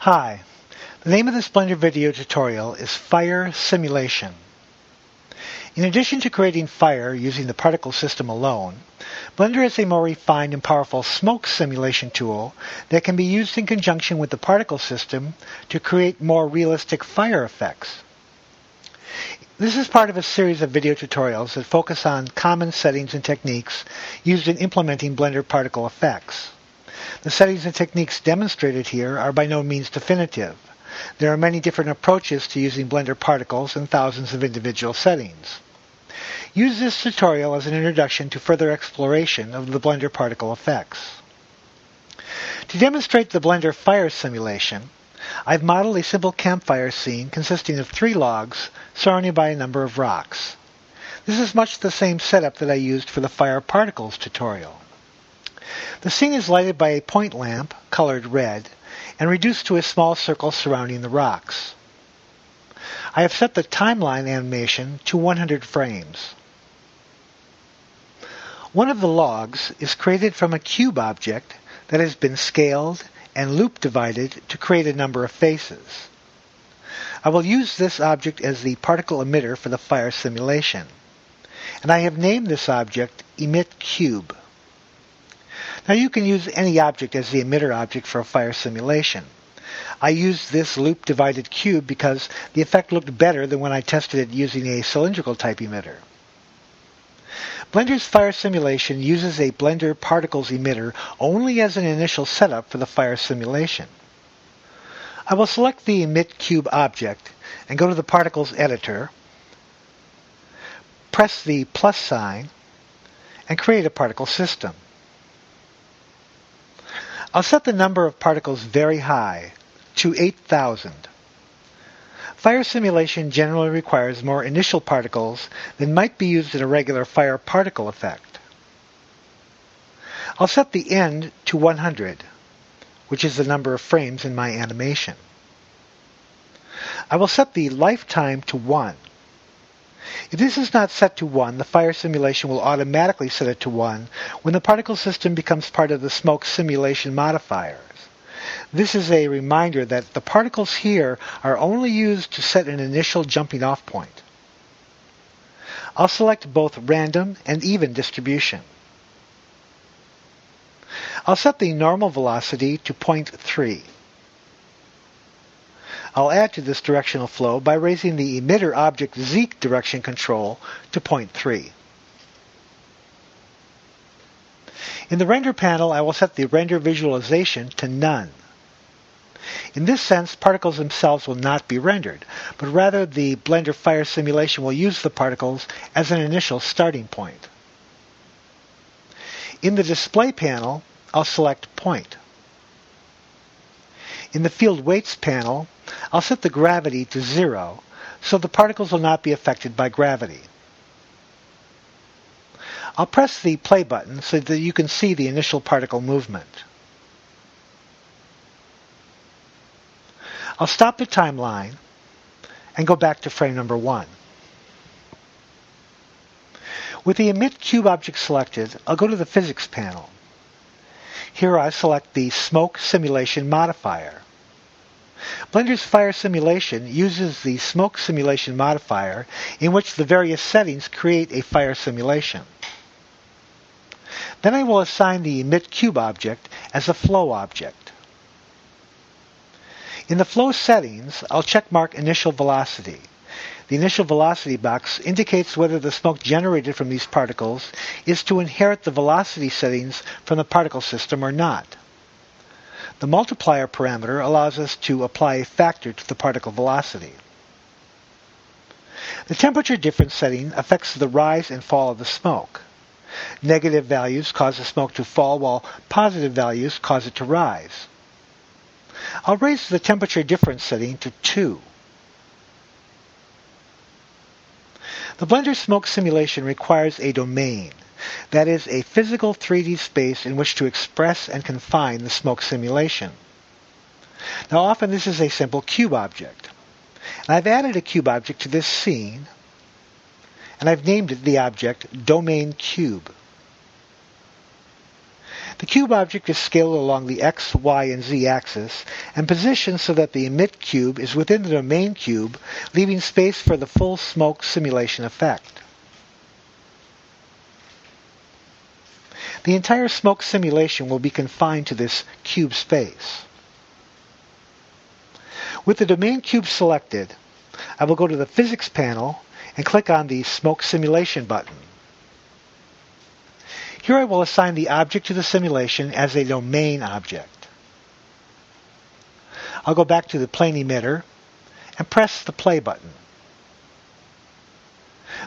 Hi, the name of this Blender video tutorial is FireSimulation. In addition to creating fire using the particle system alone, Blender has a more refined and powerful smoke simulation tool that can be used in conjunction with the particle system to create more realistic fire effects. This is part of a series of video tutorials that focus on common settings and techniques used in implementing Blender particle effects. The settings and techniques demonstrated here are by no means definitive. There are many different approaches to using Blender particles and thousands of individual settings. Use this tutorial as an introduction to further exploration of the Blender particle effects. To demonstrate the Blender fire simulation, I've modeled a simple campfire scene consisting of 3 logs surrounded by a number of rocks. This is much the same setup that I used for the fire particles tutorial. The scene is lighted by a point lamp, colored red, and reduced to a small circle surrounding the rocks. I have set the timeline animation to 100 frames. One of the logs is created from a cube object that has been scaled and loop divided to create a number of faces. I will use this object as the particle emitter for the fire simulation, and I have named this object EMG-Cube. Now you can use any object as the emitter object for a fire simulation. I used this loop-divided cube because the effect looked better than when I tested it using a cylindrical type emitter. Blender's fire simulation uses a Blender particles emitter only as an initial setup for the fire simulation. I will select the EMG-Cube object and go to the Particles editor, press the plus sign, and create a particle system. I'll set the number of particles very high, to 8,000. Fire simulation generally requires more initial particles than might be used in a regular fire particle effect. I'll set the end to 100, which is the number of frames in my animation. I will set the lifetime to 1. If this is not set to 1, the fire simulation will automatically set it to 1 when the particle system becomes part of the smoke simulation modifiers. This is a reminder that the particles here are only used to set an initial jumping off point. I'll select both random and even distribution. I'll set the normal velocity to 0.3. I'll add to this directional flow by raising the emitter object Z direction control to 0.3. In the render panel, I will set the render visualization to none. In this sense, particles themselves will not be rendered, but rather the Blender fire simulation will use the particles as an initial starting point. In the display panel, I'll select point. In the field weights panel, I'll set the gravity to 0 so the particles will not be affected by gravity. I'll press the play button so that you can see the initial particle movement. I'll stop the timeline and go back to frame number 1. With the EMG-Cube object selected, I'll go to the physics panel. Here I select the smoke simulation modifier. Blender's fire simulation uses the smoke simulation modifier in which the various settings create a fire simulation. Then I will assign the EMG-Cube object as a flow object. In the flow settings, I'll checkmark initial velocity. The initial velocity box indicates whether the smoke generated from these particles is to inherit the velocity settings from the particle system or not. The multiplier parameter allows us to apply a factor to the particle velocity. The temperature difference setting affects the rise and fall of the smoke. Negative values cause the smoke to fall, while positive values cause it to rise. I'll raise the temperature difference setting to 2. The Blender smoke simulation requires a domain, that is, a physical 3D space in which to express and confine the smoke simulation. Now often this is a simple cube object. And I've added a cube object to this scene, and I've named it the object Domain Cube. The cube object is scaled along the X, Y, and Z axis and positioned so that the emit cube is within the domain cube, leaving space for the full smoke simulation effect. The entire smoke simulation will be confined to this cube space. With the domain cube selected, I will go to the Physics panel and click on the Smoke Simulation button. Here I will assign the object to the simulation as a domain object. I'll go back to the plane emitter and press the play button.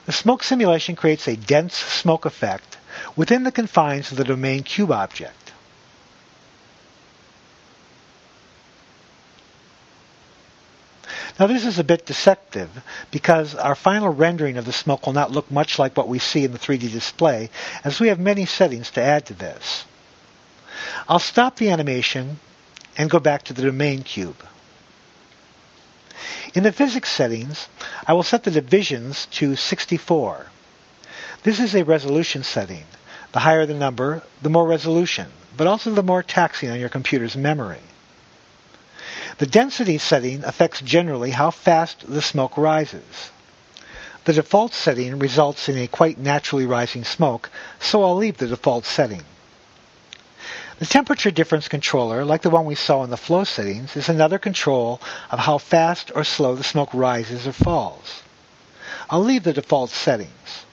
The smoke simulation creates a dense smoke effect within the confines of the domain cube object. Now this is a bit deceptive because our final rendering of the smoke will not look much like what we see in the 3D display, as we have many settings to add to this. I'll stop the animation and go back to the domain cube. In the physics settings, I will set the divisions to 64. This is a resolution setting. The higher the number, the more resolution, but also the more taxing on your computer's memory. The density setting affects generally how fast the smoke rises. The default setting results in a quite naturally rising smoke, so I'll leave the default setting. The temperature difference controller, like the one we saw in the flow settings, is another control of how fast or slow the smoke rises or falls. I'll leave the default settings.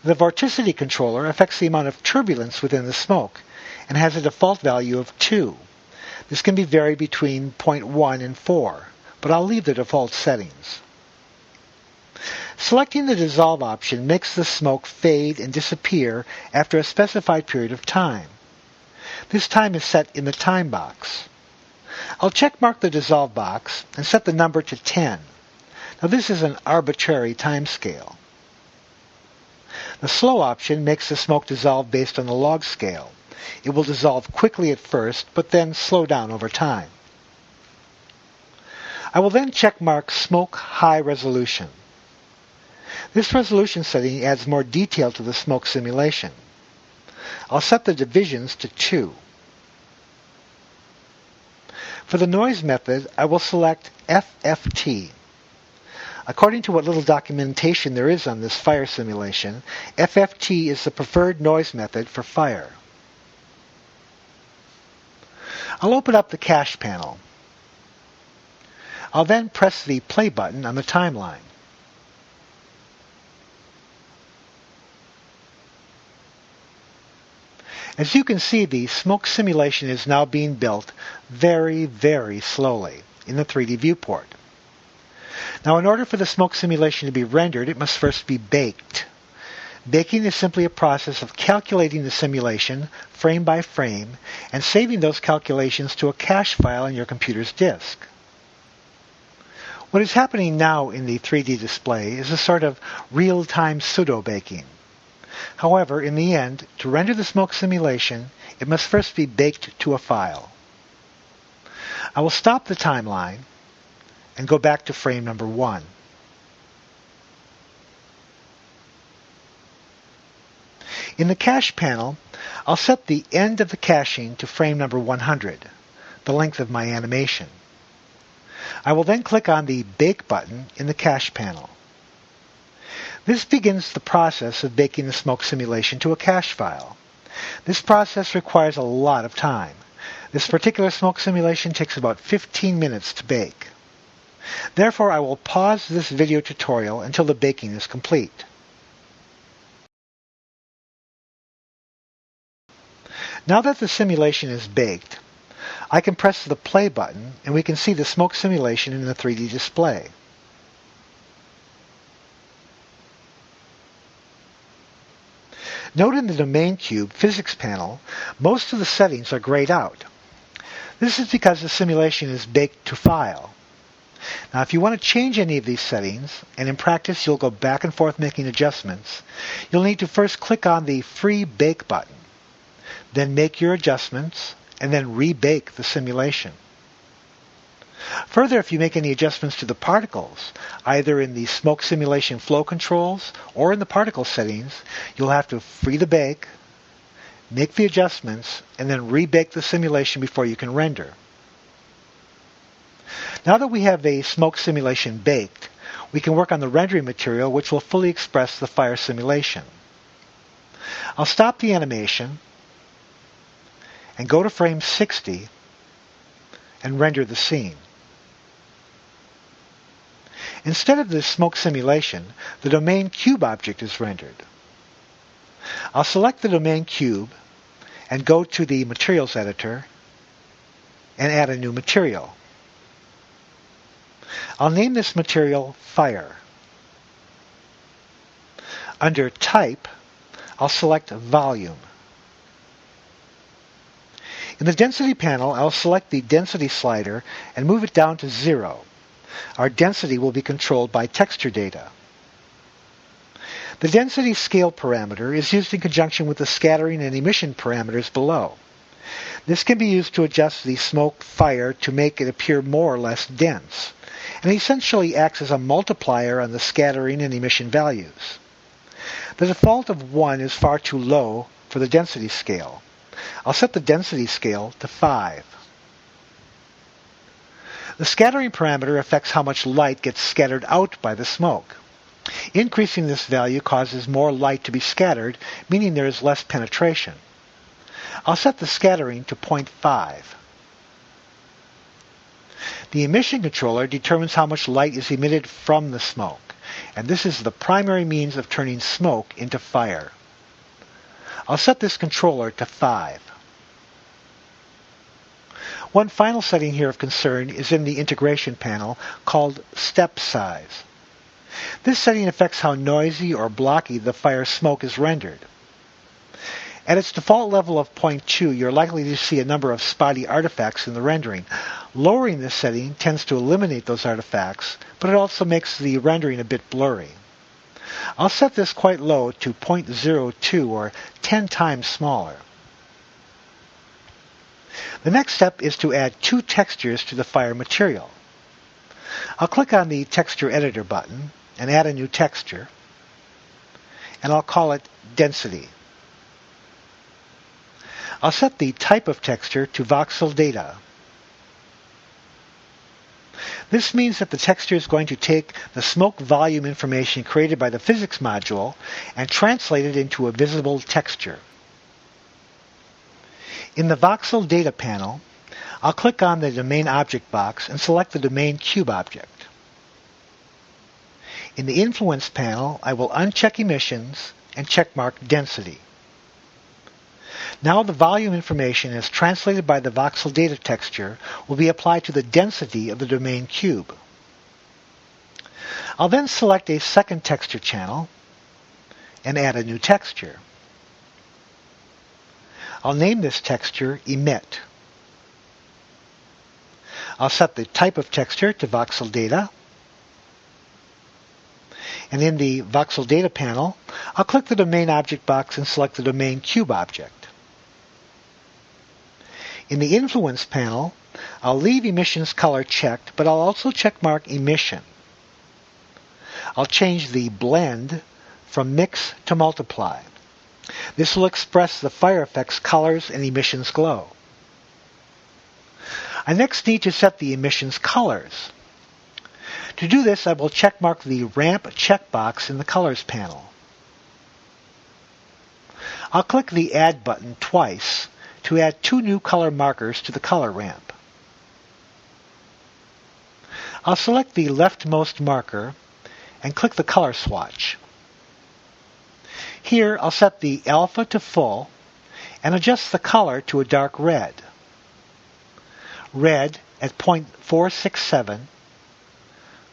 The vorticity controller affects the amount of turbulence within the smoke and has a default value of 2. This can be varied between 0.1 and 4, but I'll leave the default settings. Selecting the dissolve option makes the smoke fade and disappear after a specified period of time. This time is set in the time box. I'll checkmark the dissolve box and set the number to 10. Now this is an arbitrary time scale. The slow option makes the smoke dissolve based on the log scale. It will dissolve quickly at first, but then slow down over time. I will then checkmark Smoke High Resolution. This resolution setting adds more detail to the smoke simulation. I'll set the divisions to 2. For the noise method, I will select FFT. According to what little documentation there is on this fire simulation, FFT is the preferred noise method for fire. I'll open up the cache panel. I'll then press the play button on the timeline. As you can see, the smoke simulation is now being built very, very slowly in the 3D viewport. Now, in order for the smoke simulation to be rendered, it must first be baked. Baking is simply a process of calculating the simulation frame by frame and saving those calculations to a cache file on your computer's disk. What is happening now in the 3D display is a sort of real-time pseudo-baking. However, in the end, to render the smoke simulation, it must first be baked to a file. I will stop the timeline and go back to frame number 1. In the cache panel, I'll set the end of the caching to frame number 100, the length of my animation. I will then click on the Bake button in the cache panel. This begins the process of baking the smoke simulation to a cache file. This process requires a lot of time. This particular smoke simulation takes about 15 minutes to bake. Therefore, I will pause this video tutorial until the baking is complete. Now that the simulation is baked, I can press the play button and we can see the smoke simulation in the 3D display. Note in the Domain Cube Physics panel, most of the settings are grayed out. This is because the simulation is baked to file. Now, if you want to change any of these settings, and in practice you'll go back and forth making adjustments, you'll need to first click on the Free Bake button, then make your adjustments, and then rebake the simulation. Further, if you make any adjustments to the particles, either in the smoke simulation flow controls or in the particle settings, you'll have to free the bake, make the adjustments, and then rebake the simulation before you can render. Now that we have a smoke simulation baked, we can work on the rendering material which will fully express the fire simulation. I'll stop the animation and go to frame 60 and render the scene. Instead of the smoke simulation, the domain cube object is rendered. I'll select the domain cube and go to the materials editor and add a new material. I'll name this material Fire. Under Type, I'll select Volume. In the Density panel, I'll select the Density slider and move it down to 0. Our density will be controlled by texture data. The density scale parameter is used in conjunction with the scattering and emission parameters below. This can be used to adjust the smoke fire to make it appear more or less dense, and essentially acts as a multiplier on the scattering and emission values. The default of 1 is far too low for the density scale. I'll set the density scale to 5. The scattering parameter affects how much light gets scattered out by the smoke. Increasing this value causes more light to be scattered, meaning there is less penetration. I'll set the scattering to 0.5. The emission controller determines how much light is emitted from the smoke, and this is the primary means of turning smoke into fire. I'll set this controller to 5. One final setting here of concern is in the integration panel called Step Size. This setting affects how noisy or blocky the fire smoke is rendered. At its default level of 0.2, you're likely to see a number of spotty artifacts in the rendering. Lowering this setting tends to eliminate those artifacts, but it also makes the rendering a bit blurry. I'll set this quite low to 0.02 or 10 times smaller. The next step is to add 2 textures to the fire material. I'll click on the Texture Editor button and add a new texture, and I'll call it Density. I'll set the type of texture to voxel data. This means that the texture is going to take the smoke volume information created by the physics module and translate it into a visible texture. In the voxel data panel, I'll click on the domain object box and select the domain cube object. In the influence panel, I will uncheck emissions and checkmark density. Now the volume information as translated by the voxel data texture will be applied to the density of the domain cube. I'll then select a second texture channel and add a new texture. I'll name this texture Emit. I'll set the type of texture to voxel data. And in the voxel data panel, I'll click the domain object box and select the domain cube object. In the influence panel, I'll leave emissions color checked, but I'll also checkmark emission. I'll change the blend from mix to multiply. This will express the fire effect's colors and emissions glow. I next need to set the emissions colors. To do this, I will checkmark the ramp checkbox in the colors panel. I'll click the Add button twice to add 2 new color markers to the color ramp. I'll select the leftmost marker and click the color swatch. Here, I'll set the alpha to full and adjust the color to a dark red. Red at 0.467,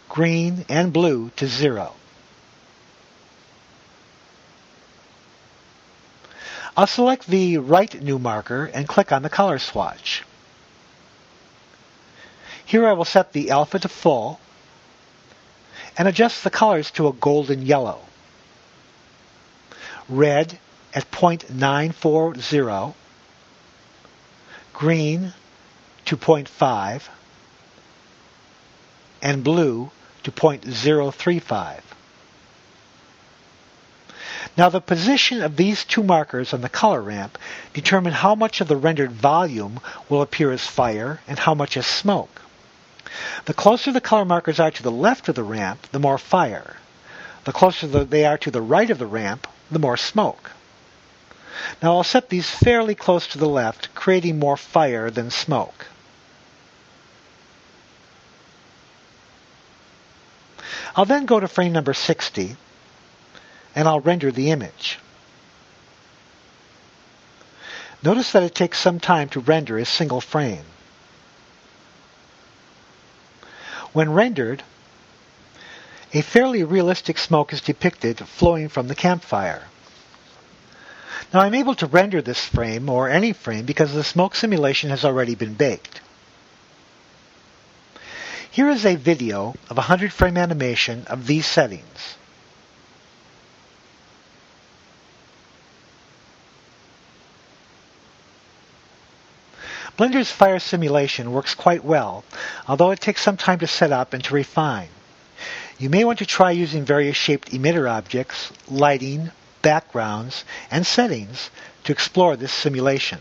green and blue to 0. I'll select the right new marker and click on the color swatch. Here I will set the alpha to full and adjust the colors to a golden yellow. Red at 0.940, green to 0.5, and blue to 0.035. Now the position of these two markers on the color ramp determine how much of the rendered volume will appear as fire and how much as smoke. The closer the color markers are to the left of the ramp, the more fire. The closer they are to the right of the ramp, the more smoke. Now I'll set these fairly close to the left, creating more fire than smoke. I'll then go to frame number 60, and I'll render the image. Notice that it takes some time to render a single frame. When rendered, a fairly realistic smoke is depicted flowing from the campfire. Now I'm able to render this frame, or any frame, because the smoke simulation has already been baked. Here is a video of a 100-frame animation of these settings. Blender's fire simulation works quite well, although it takes some time to set up and to refine. You may want to try using various shaped emitter objects, lighting, backgrounds, and settings to explore this simulation.